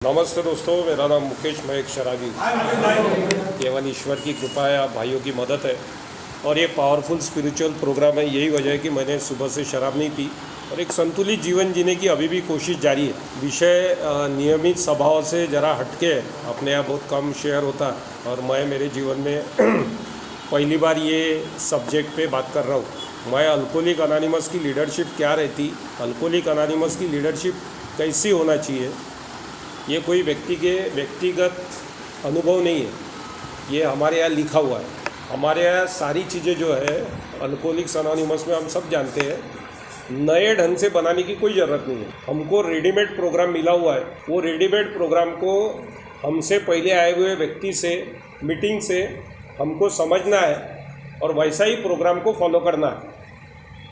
नमस्ते दोस्तों, मेरा नाम मुकेश, मैं एक शराबी। केवल ईश्वर की कृपा है, आप भाइयों की मदद है और ये पावरफुल स्पिरिचुअल प्रोग्राम है। यही वजह है कि मैंने सुबह से शराब नहीं पी और एक संतुलित जीवन जीने की अभी भी कोशिश जारी है। विषय नियमित स्वभाव से ज़रा हटके है, अपने यहाँ बहुत कम शेयर होता है और मैं मेरे जीवन में पहली बार ये सब्जेक्ट पे बात कर रहा हूँ। मैं अल्कोहलिक अनोनिमस की लीडरशिप क्या रहती, अल्कोहलिक अनोनिमस की लीडरशिप कैसी होना चाहिए, ये कोई व्यक्तिगत अनुभव नहीं है, ये हमारे यहाँ लिखा हुआ है। हमारे यहाँ सारी चीज़ें जो है अल्कोहलिक्स अनोनिमस में हम सब जानते हैं, नए ढंग से बनाने की कोई ज़रूरत नहीं है। हमको रेडीमेड प्रोग्राम मिला हुआ है, वो रेडीमेड प्रोग्राम को हमसे पहले आए हुए व्यक्ति से, मीटिंग से हमको समझना है और वैसा ही प्रोग्राम को फॉलो करना है।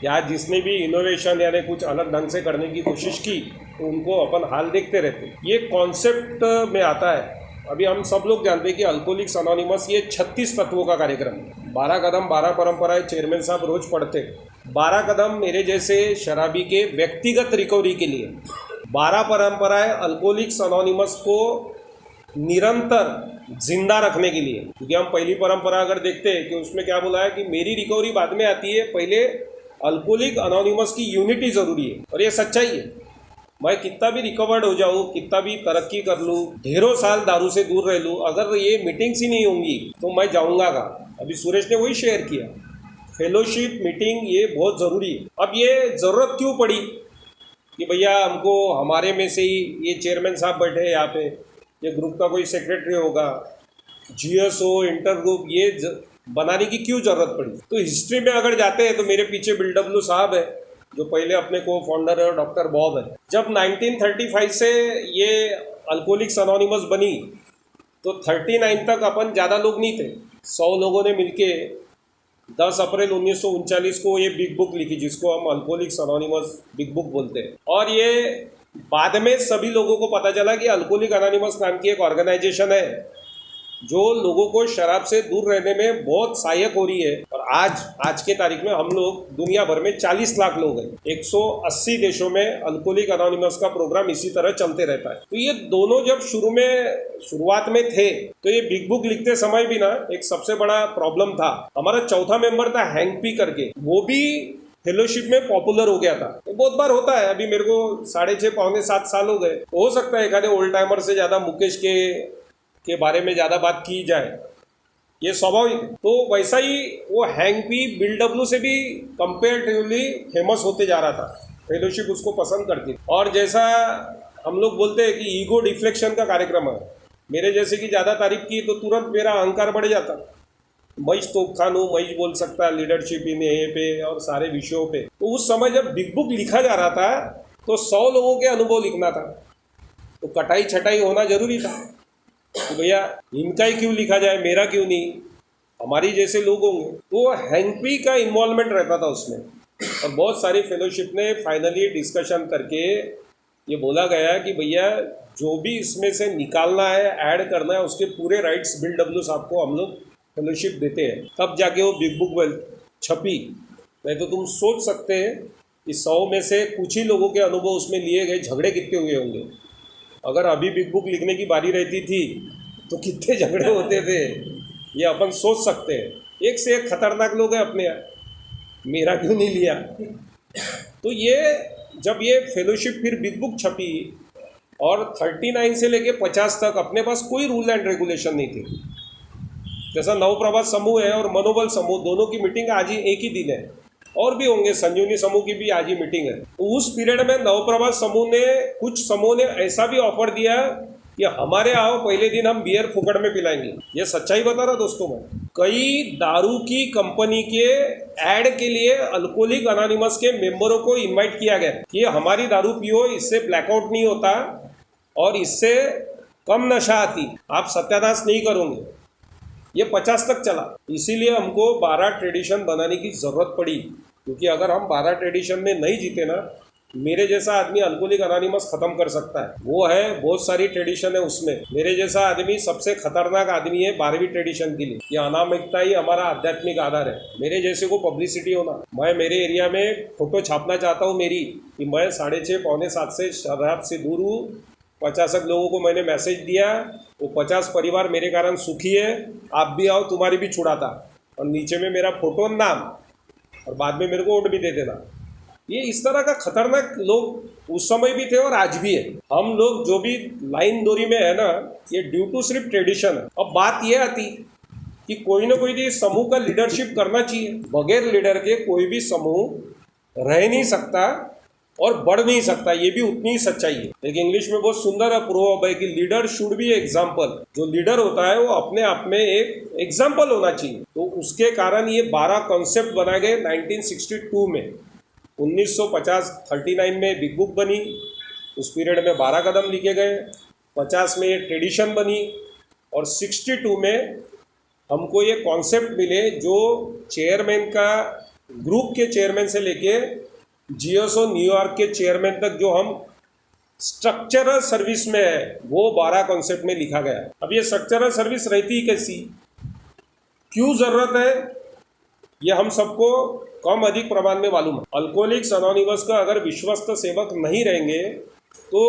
या जिसने भी इनोवेशन यानी कुछ अलग ढंग से करने की कोशिश की तो उनको अपन हाल देखते रहते। ये कॉन्सेप्ट में आता है। अभी हम सब लोग जानते हैं कि अल्कोहलिक्स अनोनिमस ये 36 तत्वों का कार्यक्रम है। 12 कदम 12 परंपराएं चेयरमैन साहब रोज पढ़ते। 12 कदम मेरे जैसे शराबी के व्यक्तिगत रिकवरी के लिए, 12 परंपराएं अल्कोहलिक्स अनोनिमस को निरंतर जिंदा रखने के लिए। क्योंकि हम पहली परंपरा अगर देखते हैं कि उसमें क्या बोला है कि मेरी रिकवरी बाद में आती है, पहले अल्कोहलिक अनोनिमस की यूनिटी ज़रूरी है। और ये सच्चाई है। मैं कितना भी रिकवर्ड हो जाऊँ, कितना भी तरक्की कर लूँ, ढेरों साल दारू से दूर रह लूँ, अगर ये मीटिंग्स ही नहीं होंगी तो मैं जाऊँगा कहाँ। अभी सुरेश ने वही शेयर किया, फेलोशिप मीटिंग ये बहुत ज़रूरी है। अब ये ज़रूरत क्यों पड़ी कि भैया हमको हमारे में से ही ये चेयरमैन साहब बैठे हैं यहाँ पे, ये ग्रुप का कोई सेक्रेटरी होगा, GSO इंटर ग्रुप, ये बनाने की क्यों ज़रूरत पड़ी। तो हिस्ट्री में अगर जाते हैं तो मेरे पीछे BW साहब है जो पहले अपने को फाउंडर है, और डॉक्टर बॉब है। जब 1935 से ये अल्कोहलिक्स अनोनिमस बनी तो 39 तक अपन ज़्यादा लोग नहीं थे। 100 लोगों ने मिलके 10 अप्रैल 1939 को ये बिग बुक लिखी, जिसको हम अल्कोहलिक्स अनोनिमस बिग बुक बोलते हैं। और ये बाद में सभी लोगों को पता चला कि अल्कोहलिक अनोनिमस नाम की एक ऑर्गेनाइजेशन है जो लोगों को शराब से दूर रहने में बहुत सहायक हो रही है। और आज के तारीख में हम लोग दुनिया भर में 40 लाख लोग हैं। 180 देशों में अल्कोहलिक अनोनिमस का प्रोग्राम इसी तरह चलते रहता है। तो ये दोनों जब शुरुआत में थे तो ये बिग बुक लिखते समय भी ना एक सबसे बड़ा प्रॉब्लम था। हमारा चौथा मेंबर था हैंक पी करके, वो भी फेलोशिप में पॉपुलर हो गया था। तो बहुत बार होता है। अभी मेरे को 6.5 पौने 7 साल हो गए, हो सकता है एक आधे ओल्ड टाइमर से ज़्यादा मुकेश के बारे में ज़्यादा बात की जाए, ये स्वाभाविक है। तो वैसा ही वो हैंक पी BW से भी कंपेरेटिवली फेमस होते जा रहा था, फेलोशिप उसको पसंद करती। और जैसा हम लोग बोलते हैं कि ईगो डिफ्लेक्शन का कार्यक्रम है, मेरे जैसे की ज़्यादा तारीफ की तो तुरंत मेरा अहंकार बढ़ जाता। मैं तोप खानू, मैं बोल सकता लीडरशिप इन ए पे और सारे विषयों पे। तो उस समय जब बिग बुक लिखा जा रहा था तो 100 लोगों के अनुभव लिखना था, तो कटाई छटाई होना जरूरी था कि भैया इनका ही क्यों लिखा जाए, मेरा क्यों नहीं, हमारी जैसे लोग होंगे। तो हैंकपी का इन्वॉल्वमेंट रहता था उसमें। और बहुत सारी फेलोशिप ने फाइनली डिस्कशन करके ये बोला गया कि भैया जो भी इसमें से निकालना है, ऐड करना है, उसके पूरे राइट्स BW साहब को हम लोग फेलोशिप देते हैं। तब जाके वो बिग बुक छपी। नहीं तो तुम सोच सकते हैं कि 100 में से कुछ ही लोगों के अनुभव उसमें लिए गए, झगड़े कितने हुए होंगे। अगर अभी बिग बुक लिखने की बारी रहती थी तो कितने झगड़े होते थे, ये अपन सोच सकते हैं। एक से एक खतरनाक लोग हैं अपने यहाँ, मेरा क्यों नहीं लिया। तो ये जब ये फेलोशिप फिर बिग बुक छपी और 39 से लेके 50 तक अपने पास कोई रूल एंड रेगुलेशन नहीं थे। जैसा नवप्रभात समूह है और मनोबल समूह, दोनों की मीटिंग आज ही एक ही दिन है, और भी होंगे, संजीवनी समूह की भी आज ही मीटिंग है। तो उस पीरियड में नवप्रभात समूह ने, कुछ समूह ने ऐसा भी ऑफर दिया कि हमारे आओ, पहले दिन हम बियर फुकड़ में पिलाएंगे। ये सच्चाई बता रहा दोस्तों मैं। कई दारू की कंपनी के ऐड के लिए अल्कोहलिक अनोनिमस के मेंबरों को इनवाइट किया गया कि हमारी दारू पियो, इससे ब्लैकआउट नहीं होता और इससे कम नशा आती, आप सत्यानाश नहीं करोगे। ये 50 तक चला। इसीलिए हमको 12 ट्रेडिशन बनाने की ज़रूरत पड़ी, क्योंकि अगर हम 12 ट्रेडिशन में नहीं जीते ना, मेरे जैसा आदमी अल्कोहलिक अनोनिमस ख़त्म कर सकता है। वो है, बहुत सारी ट्रेडिशन है उसमें, मेरे जैसा आदमी सबसे खतरनाक आदमी है 12वीं ट्रेडिशन के लिए। ये अनामिकता ही हमारा आध्यात्मिक आधार है। मेरे जैसे को पब्लिसिटी होना, मैं मेरे एरिया में फोटो छापना चाहता हूँ मेरी कि मैं 6:30 पौने 7 से शराब से दूर हूँ, 50 लोगों को मैंने मैसेज दिया, वो 50 परिवार मेरे कारण सुखी है, आप भी आओ, तुम्हारी भी छुड़ाता, और नीचे में मेरा फोटो और नाम, और बाद में मेरे को वोट भी दे देना। ये इस तरह का खतरनाक लोग उस समय भी थे और आज भी है। हम लोग जो भी लाइन डोरी में है ना, ये ड्यू टू सिर्फ ट्रेडिशन है। अब बात ये आती कि कोई ना कोई भी समूह का लीडरशिप करना चाहिए। बगैर लीडर के कोई भी समूह रह नहीं सकता और बढ़ नहीं सकता, ये भी उतनी ही सच्चाई है। एक इंग्लिश में बहुत सुंदर प्रोवर्ब है कि लीडर शुड बी एग्जाम्पल। जो लीडर होता है वो अपने आप में एक एग्जाम्पल होना चाहिए। तो उसके कारण ये 12 कॉन्सेप्ट बनाए गए 1962 में। 1939 में बिग बुक बनी, उस पीरियड में 12 कदम लिखे गए। 50 में ये ट्रेडिशन बनी, और 62 में हमको ये कॉन्सेप्ट मिले जो चेयरमैन का, ग्रुप के चेयरमैन से लेके जीएसओ न्यूयॉर्क के चेयरमैन तक जो हम स्ट्रक्चरल सर्विस में है, वो 12 कॉन्सेप्ट में लिखा गया है। अब ये स्ट्रक्चरल सर्विस रहती कैसी, क्यों ज़रूरत है, ये हम सबको कम अधिक प्रमाण में मालूम है। अल्कोहलिक्स अनोनिमस का अगर विश्वस्त सेवक नहीं रहेंगे तो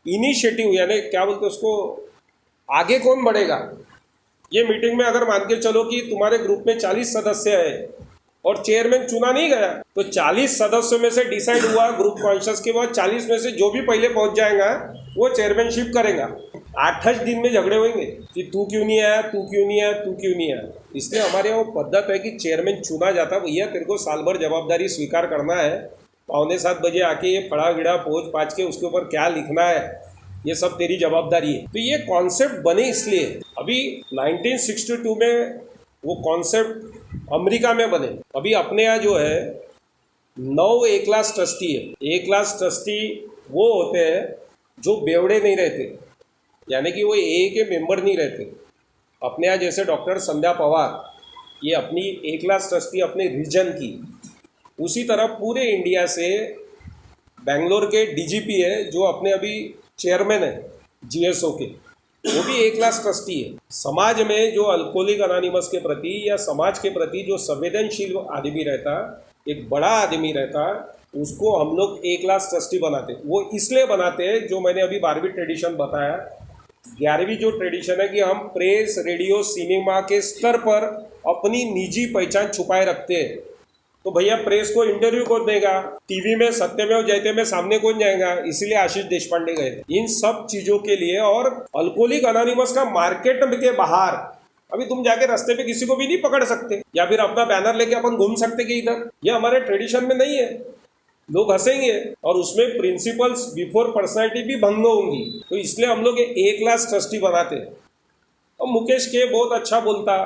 इनिशिएटिव, यानी क्या बोलते हैं उसको, आगे कौन बढ़ेगा। ये मीटिंग में अगर मान के चलो कि तुम्हारे ग्रुप में 40 सदस्य है और चेयरमैन चुना नहीं गया, तो 40 सदस्यों में से डिसाइड हुआ ग्रुप कॉन्शियस के बाद 40 में से जो भी पहले पहुंच जाएगा वो चेयरमैनशिप करेगा। 8 दिन में झगड़े होंगे कि तू क्यों नहीं आया, तू क्यों नहीं आया, तू क्यों नहीं आया। इसलिए हमारे यहाँ वो पद्धत है कि चेयरमैन चुना जाता, भैया तेरे को साल भर जवाबदारी स्वीकार करना है, 6:45 बजे आके ये फड़ा गिड़ा पोच पाच के उसके ऊपर क्या लिखना है, ये सब तेरी जवाबदारी है। तो ये कॉन्सेप्ट बने इसलिए। अभी 1962 में वो कॉन्सेप्ट अमेरिका में बने। अभी अपने यहाँ जो है 9 ए क्लास ट्रस्टी है। ए क्लास ट्रस्टी वो होते हैं जो बेवड़े नहीं रहते, यानी कि वो ए के मेंबर नहीं रहते। अपने यहाँ जैसे डॉक्टर संध्या पवार, ये अपनी ए क्लास ट्रस्टी अपने रीजन की, उसी तरह पूरे इंडिया से बेंगलोर के डीजीपी है जो अपने अभी चेयरमैन है जीएसओ के, वो भी ए क्लास ट्रस्टी है। समाज में जो अल्कोहलिक अनोनिमस के प्रति या समाज के प्रति जो संवेदनशील आदमी रहता, एक बड़ा आदमी रहता, उसको हम लोग ए क्लास ट्रस्टी बनाते। वो इसलिए बनाते हैं, जो मैंने अभी 12वीं ट्रेडिशन बताया, 11वीं जो ट्रेडिशन है कि हम प्रेस, रेडियो, सिनेमा के स्तर पर अपनी निजी पहचान छुपाए रखते हैं। तो भैया प्रेस को इंटरव्यू कौन देगा, टीवी में सत्यमेव जयते में सामने कौन जाएगा, इसीलिए आशीष देशपांडे गए। इन सब चीज़ों के लिए, और अल्कोहलिक अनोनिमस का मार्केट के बाहर अभी तुम जाके रास्ते पे किसी को भी नहीं पकड़ सकते, या फिर अपना बैनर लेके अपन घूम सकते कि इधर, ये हमारे ट्रेडिशन में नहीं है। लोग हंसेंगे और उसमें प्रिंसिपल्स बिफोर पर्सनैलिटी भी भंग होंगी। तो इसलिए हम लोग ए क्लास ट्रस्टी बनाते। और मुकेश के बहुत अच्छा बोलता,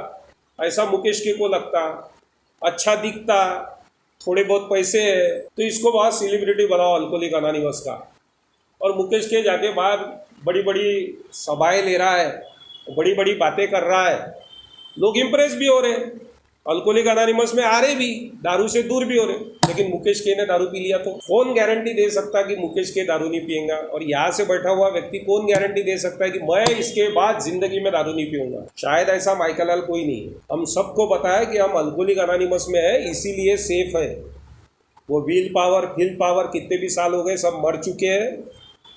ऐसा मुकेश के को लगता, अच्छा दिखता, थोड़े बहुत पैसे है, तो इसको बहुत सेलिब्रिटी बनाओ अल्कोहलिक अनोनिमस का। और मुकेश के जाके बाहर बड़ी बड़ी सभाएं ले रहा है, बड़ी बड़ी बातें कर रहा है, लोग इम्प्रेस भी हो रहे, अल्कोहलिक अनोनिमस में आ रहे भी, दारू से दूर भी हो रहे। लेकिन मुकेश के ने दारू पी लिया तो कौन गारंटी दे सकता कि मुकेश के दारू नहीं पिएगा। और यहाँ से बैठा हुआ व्यक्ति कौन गारंटी दे सकता है कि मैं इसके बाद जिंदगी में दारू नहीं पीऊंगा। शायद ऐसा माइकल लाल कोई नहीं है। हम सबको बताया कि हम अल्कोहलिक अनोनिमस में है, इसीलिए सेफ है। वो व्हील पावर, फील पावर कितने भी साल हो गए, सब मर चुके हैं।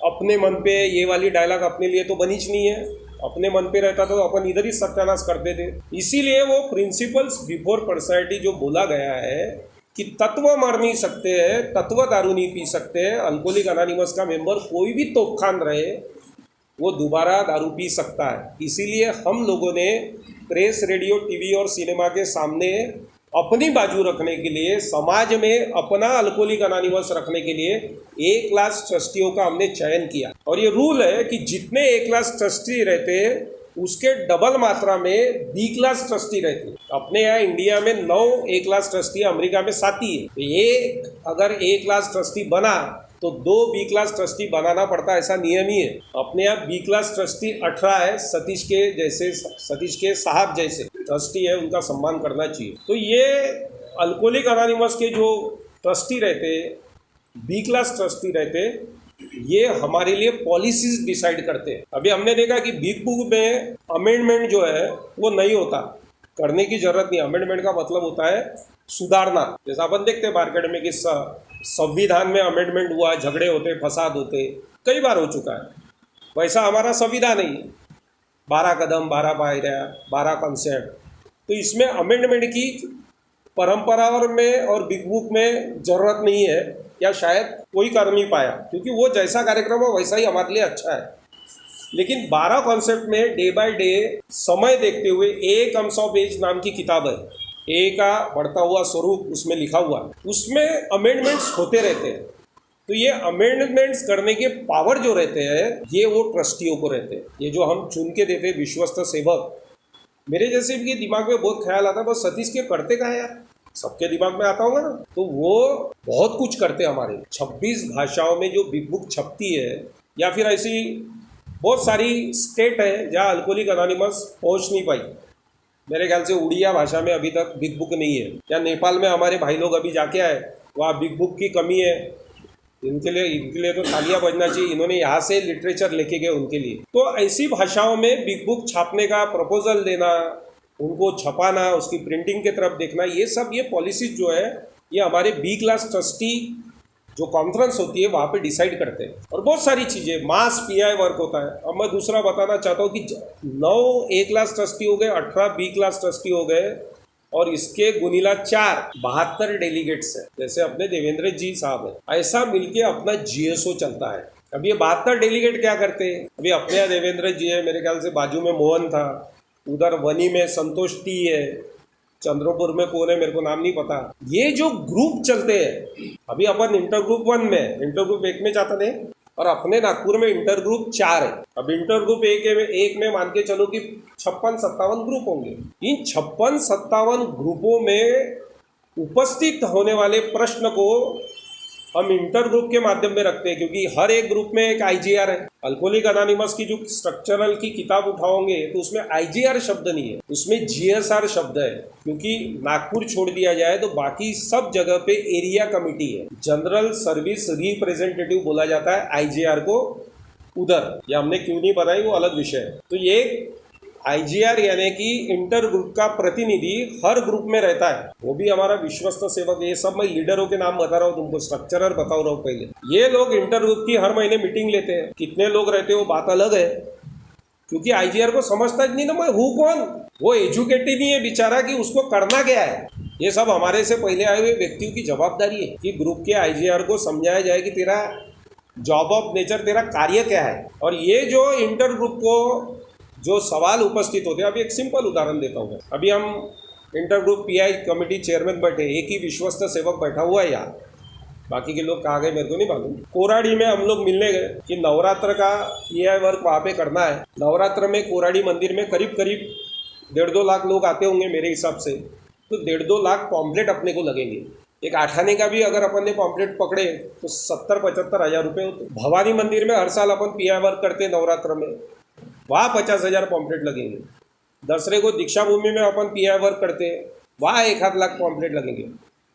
अपने मन पे ये वाली डायलॉग अपने लिए तो बनी नहीं है, अपने मन पे रहता तो अपन इधर ही सत्यानाश करते थे। इसीलिए वो प्रिंसिपल्स बिफोर पर्सनैलिटी जो बोला गया है कि तत्व मर नहीं सकते हैं, तत्व दारू नहीं पी सकते हैं, अल्कोहलिक अनोनिमस का मेंबर कोई भी तोपखान रहे वो दोबारा दारू पी सकता है। इसीलिए हम लोगों ने प्रेस, रेडियो, टीवी और सिनेमा के सामने अपनी बाजू रखने के लिए, समाज में अपना अल्कोहलिक अनोनिमस रखने के लिए ए क्लास ट्रस्टियों का हमने चयन किया। और ये रूल है कि जितने ए क्लास ट्रस्टी रहते उसके डबल मात्रा में बी क्लास ट्रस्टी रहते। अपने यहाँ इंडिया में 9 ए क्लास ट्रस्टी, अमेरिका में 7 ही है। तो एक अगर ए क्लास ट्रस्टी बना तो 2 बी क्लास ट्रस्टी बनाना पड़ता, ऐसा नियम ही है। अपने यहाँ बी क्लास ट्रस्टी 18 है, सतीश के जैसे, सतीश के साहब जैसे ट्रस्टी है, उनका सम्मान करना चाहिए। तो ये अल्कोहलिक अनोनिमस के जो ट्रस्टी रहते, बी क्लास ट्रस्टी रहते, ये हमारे लिए पॉलिसीज डिसाइड करते हैं। अभी हमने देखा कि बिग बुक में अमेंडमेंट जो है वो नहीं होता, करने की जरूरत नहीं। अमेंडमेंट का मतलब होता है सुधारना। जैसा अपन देखते हैं मार्केट में कि संविधान में अमेंडमेंट हुआ, झगड़े होते, फसाद होते, कई बार हो चुका है। वैसा हमारा संविधान नहीं है, 12 कदम 12 पायरियाँ 12 कॉन्सेप्ट। तो इसमें अमेंडमेंट की परंपरा और बिग बुक में ज़रूरत नहीं है, या शायद कोई कर नहीं पाया, क्योंकि वो जैसा कार्यक्रम हो वैसा ही हमारे लिए अच्छा है। लेकिन 12 कॉन्सेप्ट में डे बाय डे समय देखते हुए ए कम्स ऑफ एज नाम की किताब है, ए का बढ़ता हुआ स्वरूप उसमें लिखा हुआ, उसमें अमेंडमेंट्स होते रहते हैं। तो ये अमेंडमेंट्स करने के पावर जो रहते हैं ये वो ट्रस्टियों को रहते हैं, ये जो हम चुन के देते हैं विश्वस्त सेवक। मेरे जैसे भी दिमाग में बहुत ख्याल आता है, बस सतीश के करते का है यार, सबके दिमाग में आता होगा ना। तो वो बहुत कुछ करते हैं हमारे 26 भाषाओं में जो बिग बुक छपती है, या फिर ऐसी बहुत सारी स्टेट है जहाँ अल्कोहलिक अनोनिमस पहुँच नहीं पाई। मेरे ख्याल से उड़िया भाषा में अभी तक बिग बुक नहीं है, या नेपाल में हमारे भाई लोग अभी जाके आए, वहाँ बिग बुक की कमी है। इनके लिए तो तालियां बजना चाहिए, इन्होंने यहाँ से लिटरेचर लेके गए उनके लिए। तो ऐसी भाषाओं में बिग बुक छापने का प्रपोजल देना, उनको छपाना, उसकी प्रिंटिंग की तरफ देखना, ये सब ये पॉलिसीज जो है ये हमारे बी क्लास ट्रस्टी जो कॉन्फ्रेंस होती है वहाँ पे डिसाइड करते हैं। और बहुत सारी चीज़ें मास पीआई वर्क होता है। अब मैं दूसरा बताना चाहता हूँ कि 9 ए क्लास ट्रस्टी हो गए, 18 बी क्लास ट्रस्टी हो गए, और इसके गुनीला 4 72 डेलीगेट्स हैं, जैसे अपने देवेंद्र जी साहब हैं। ऐसा मिलके अपना जीएसओ चलता है। अब ये 72 डेलीगेट क्या करते हैं, अभी अपने यहाँ देवेंद्र जी है, मेरे ख्याल से बाजू में मोहन था, उधर वनी में संतोष टी है, चंद्रपुर में कौन है मेरे को नाम नहीं पता। ये जो ग्रुप चलते हैं, अभी अपन इंटर ग्रुप 1 में, इंटर ग्रुप 1 में जाता नहीं, और अपने नागपुर में इंटर ग्रुप 4 है। अब इंटर ग्रुप एक में मान के चलो कि 56-57 ग्रुप होंगे। इन 56-57 ग्रुपों में उपस्थित होने वाले प्रश्न को हम इंटर ग्रुप के माध्यम में रखते हैं, क्योंकि हर एक ग्रुप में एक आईजीआर है। अल्कोहलिक अनोनिमस की जो स्ट्रक्चरल की किताब उठाओगे तो उसमें आईजीआर शब्द नहीं है, उसमें जीएसआर शब्द है। क्योंकि नागपुर छोड़ दिया जाए तो बाकी सब जगह पे एरिया कमिटी है, जनरल सर्विस रिप्रेजेंटेटिव बोला जाता है आईजीआर को उधर। या हमने क्यों नहीं बनाई वो अलग विषय है। तो ये आईजीआर यानी कि इंटर ग्रुप का प्रतिनिधि हर ग्रुप में रहता है, वो भी हमारा विश्वस्त सेवक। ये सब मैं लीडरों के नाम बता रहा हूँ तुमको, स्ट्रक्चरर बता रहा हूँ पहले। ये लोग इंटर ग्रुप की हर महीने मीटिंग लेते हैं, कितने लोग रहते हैं वो बात अलग है, क्योंकि आईजीआर को समझता ही नहीं ना मैं हूँ कौन। वो एजुकेटेड नहीं है बेचारा कि उसको करना क्या है। ये सब हमारे से पहले आए हुए व्यक्तियों की जवाबदारी है कि ग्रुप के आईजीआर को समझाया जाए कि तेरा जॉब ऑफ नेचर, तेरा कार्य क्या है। और ये जो इंटर ग्रुप को जो सवाल उपस्थित होते हैं, अभी एक सिंपल उदाहरण देता हूँ। अभी हम inter group pi committee chairman बैठे, एक ही विश्वस्त सेवक बैठा हुआ है यहाँ, बाकी के लोग कहाँ गए मेरे को नहीं मालूम। कोराड़ी में हम लोग मिलने गए कि नवरात्र का पीआई वर्क वहाँ पे करना है। नवरात्र में कोराड़ी मंदिर में करीब 1.5-2 लाख लोग आते होंगे मेरे हिसाब से, तो 1.5-2 लाख पॉम्पलेट अपने को लगेंगे। एक 8 आने का भी अगर अपन ने पॉम्पलेट पकड़े तो 70-75 हज़ार रुपये होते। भवानी मंदिर में हर साल अपन पीआई वर्क करते हैं नवरात्र में, वहाँ 50,000 पॉम्पलेट लगेंगे। दसरे को दीक्षा भूमि में अपन पीआई वर्क करते हैं, वहाँ 1-8 लाख पॉम्पलेट लगेंगे।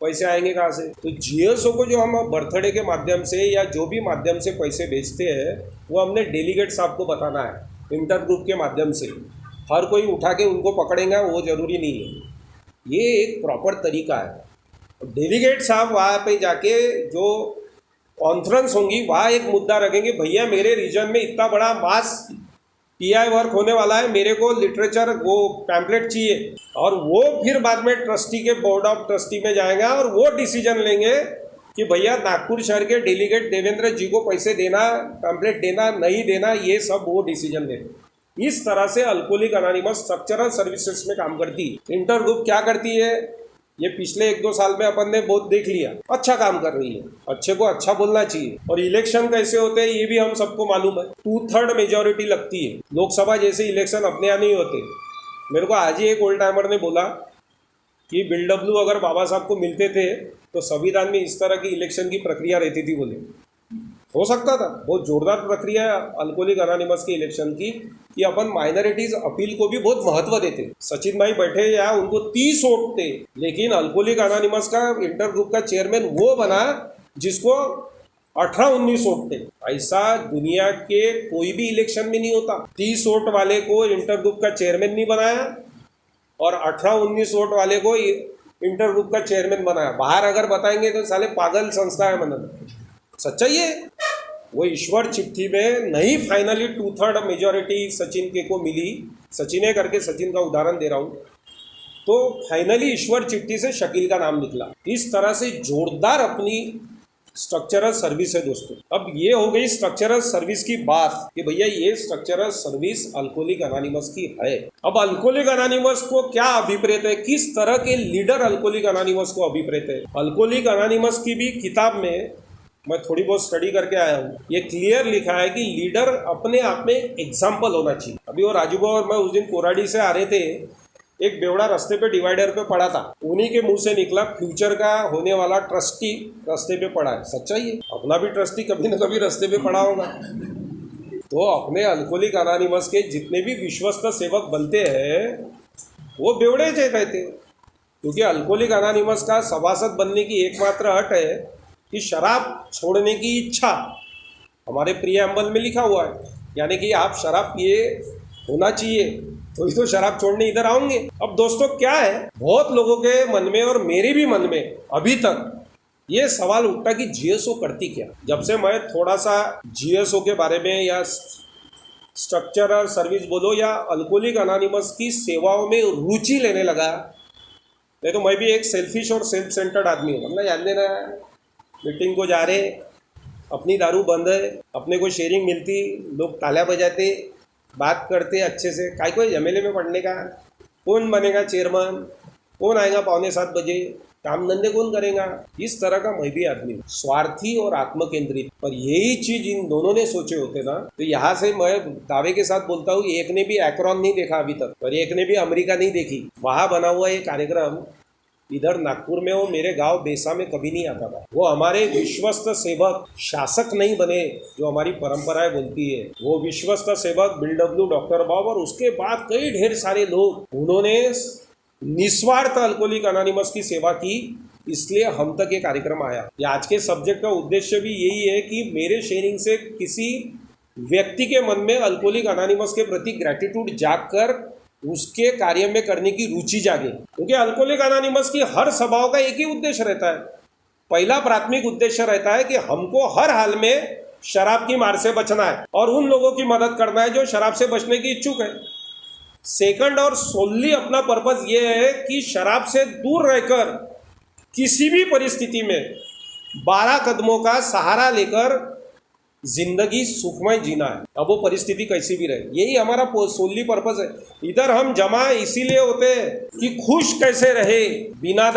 पैसे आएंगे कहाँ से? तो जीएसओ को जो हम बर्थडे के माध्यम से या जो भी माध्यम से पैसे भेजते हैं वो हमने डेलीगेट साहब को बताना है इंटर ग्रुप के माध्यम से। हर कोई उठा के उनको पकड़ेगा वो ज़रूरी नहीं है, ये एक प्रॉपर तरीका है। डेलीगेट साहब वहाँ पे जाके जो कॉन्फ्रेंस होंगी वहाँ एक मुद्दा रखेंगे, भैया मेरे रीजन में इतना बड़ा मास पीआई वर्क होने वाला है, मेरे को लिटरेचर वो पैम्पलेट चाहिए। और वो फिर बाद में ट्रस्टी के बोर्ड ऑफ ट्रस्टी में जाएगा और वो डिसीजन लेंगे कि भैया नागपुर शहर के डेलीगेट देवेंद्र जी को पैसे देना, पैम्पलेट देना, नहीं देना, ये सब वो डिसीजन लेंगे। इस तरह से अल्कोहलिक अनोनिमस स्ट्रक्चरल सर्विसेज में काम करती है। इंटर ग्रुप क्या करती है, ये पिछले 1-2 साल में अपन ने बहुत देख लिया, अच्छा काम कर रही है। अच्छे को अच्छा बोलना चाहिए। और इलेक्शन कैसे होते हैं ये भी हम सबको मालूम है, 2/3 मेजॉरिटी लगती है। लोकसभा जैसे इलेक्शन अपने यहाँ नहीं होते। मेरे को आज ही एक ओल्ड टाइमर ने बोला कि बिल डब्ल्यू अगर बाबा साहब को मिलते थे तो संविधान में इस तरह की इलेक्शन की प्रक्रिया रहती थी। बोले हो सकता था, बहुत जोरदार प्रक्रिया है अल्कोहलिक अनोनिमस के इलेक्शन की, कि अपन माइनॉरिटीज अपील को भी बहुत महत्व देते। सचिन भाई बैठे या उनको 30 वोट थे, लेकिन अल्कोहलिक अनोनिमस का इंटर ग्रुप का चेयरमैन वो बना जिसको 18-19 वोट थे। ऐसा दुनिया के कोई भी इलेक्शन में नहीं होता। 30 वोट वाले को इंटर ग्रुप का चेयरमैन नहीं बनाया और 18-19 वोट वाले को इंटर ग्रुप का चेयरमैन बनाया। बाहर अगर बताएंगे तो साले पागल संस्था है, मतलब सच्चाई है। वो ईश्वर चिट्ठी में नहीं फाइनली 2/3 मेजॉरिटी सचिन के को मिली, सचिन है करके सचिन का उदाहरण दे रहा हूँ, तो फाइनली ईश्वर चिट्ठी से शकील का नाम निकला। इस तरह से जोरदार अपनी स्ट्रक्चरल सर्विस है दोस्तों। अब ये हो गई स्ट्रक्चरल सर्विस की बात कि भैया ये स्ट्रक्चरल सर्विस अल्कोहलिक अनोनिमस की है। अब अल्कोहलिक अनोनिमस को क्या अभिप्रेत है, किस तरह के लीडर अल्कोहलिक अनोनिमस को अभिप्रेत है। अल्कोहलिक अनोनिमस की भी किताब में मैं थोड़ी बहुत स्टडी करके आया हूँ, ये क्लियर लिखा है कि लीडर अपने आप में एग्जाम्पल होना चाहिए। अभी वो राजू भाई और मैं उस दिन कोराडी से आ रहे थे, एक बेवड़ा रास्ते पे डिवाइडर पे पड़ा था, उन्हीं के मुंह से निकला फ्यूचर का होने वाला ट्रस्टी रास्ते पे पड़ा है। सच्चाई है, अपना भी ट्रस्टी कभी न कभी रास्ते पे पड़ा होगा। तो अपने अल्कोहलिक अनोनिमस के जितने भी विश्वस्त सेवक बनते हैं वो बेवड़े रहते हैं, क्योंकि अल्कोहलिक अनोनिमस का सभासद बनने की एकमात्र हट है कि शराब छोड़ने की इच्छा हमारे प्रीएम्बल में लिखा हुआ है, यानी कि आप शराब पिए होना चाहिए तो शराब छोड़ने इधर आओगे। अब दोस्तों क्या है, बहुत लोगों के मन में और मेरे भी मन में अभी तक ये सवाल उठता कि जीएसओ करती क्या। जब से मैं थोड़ा सा जीएसओ के बारे में या स्ट्रक्चरल सर्विस बोलो या अल्कोहलिक अनोनिमस की सेवाओं में रुचि लेने लगा, नहीं तो मैं भी एक सेल्फिश और सेल्फ सेंटर्ड आदमी हूँ। मतलब जान देना, मीटिंग को जा रहे, अपनी दारू बंद है, अपने को शेयरिंग मिलती, लोग तालियां बजाते, बात करते अच्छे से, काय कोई झमेले में पड़ने का, कौन बनेगा चेयरमैन, कौन आएगा 6:45 बजे, काम धंधे कौन करेगा। इस तरह का मैं भी आदमी हूँ, स्वार्थी और आत्मकेंद्रित। पर यही चीज इन दोनों ने सोचे होते ना, तो यहाँ से मैं दावे के साथ बोलता हूँ, एक ने भी एक्रोन नहीं देखा अभी तक और एक ने भी अमेरिका नहीं देखी। वहाँ बना हुआ ये कार्यक्रम इधर नागपुर में, वो मेरे गांव बेसा में कभी नहीं आता था। वो हमारे विश्वस्त सेवक शासक नहीं बने जो हमारी परंपराएं बोलती है, वो विश्वस्त सेवक बिलडब्ल्यू डॉक्टर बाब और उसके बाद कई ढेर सारे लोग, उन्होंने निस्वार्थ अल्कोहलिक अनोनिमस की सेवा की, इसलिए हम तक ये कार्यक्रम आया। ये आज के सब्जेक्ट का उद्देश्य भी यही है कि मेरे शेयरिंग से किसी व्यक्ति के मन में अल्कोहलिक अनोनिमस के प्रति ग्रेटिट्यूड जाग कर उसके कार्य में करने की रुचि जागे। क्योंकि अल्कोहलिक अनोनिमस की हर सभाओं का एक ही उद्देश्य रहता है, पहला प्राथमिक उद्देश्य रहता है कि हमको हर हाल में शराब की मार से बचना है और उन लोगों की मदद करना है जो शराब से बचने की इच्छुक है। सेकंड और सोलली अपना पर्पस ये है कि शराब से दूर रहकर किसी भी परिस्थिति में 12 कदमों का सहारा लेकर जिंदगी सुखमय जीना है, अब वो परिस्थिति कैसी भी रहे। यही हमारा सोलली पर्पस है। इधर हम जमा इसीलिए होते हैं कि खुश कैसे रहे बिना